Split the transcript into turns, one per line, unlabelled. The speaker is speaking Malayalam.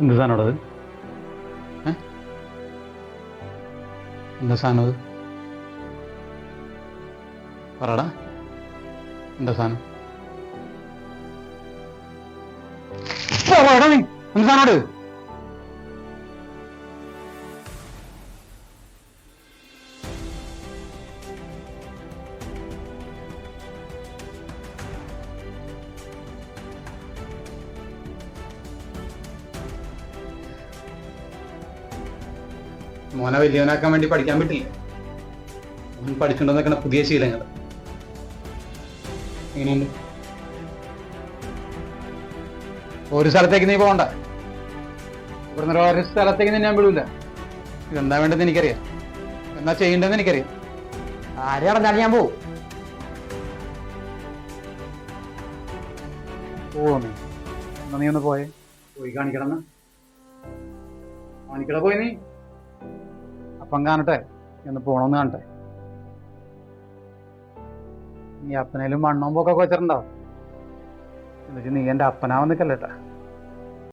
എന്ത് സാധനം അത്? എന്താ സാധനം അത്? പറടാ, എന്താ സാധനം? നീ എന്ത് സാധനോട്? മോനെ വലിയവനാക്കാൻ വേണ്ടി പഠിക്കാൻ പറ്റില്ല. മോൻ പഠിച്ചുകൊണ്ടെന്നൊക്കെ പുതിയ ശീലങ്ങൾ എങ്ങനെയുണ്ട്? ഒരു സ്ഥലത്തേക്ക് നീ പോകണ്ട. ഇവിടുന്ന് ഒരു സ്ഥലത്തേക്ക് നിന്നെ ഞാൻ വിടൂല. ഇതെന്താ വേണ്ടതെന്ന് എനിക്കറിയാം, എന്നാ ചെയ്യേണ്ടതെന്ന് എനിക്കറിയാം.
ആര് നടന്നാലും ഞാൻ പോവും.
ഓ നീ എന്നാ നീ ഒന്ന് പോയേ, പോയി കാണിക്കണമെന്ന് കാണിക്കട പോയി നീ. അപ്പം കാണട്ടെ, ഒന്ന് പോണോന്ന് കാണട്ടെ. നീ അപ്പനേലും മണ്ണവും പൊക്കൊക്കെ വെച്ചിട്ടുണ്ടാവും. എന്നുവെച്ചാൽ നീ എൻ്റെ അപ്പനാവാൻ നിൽക്കല്ലേട്ടാ.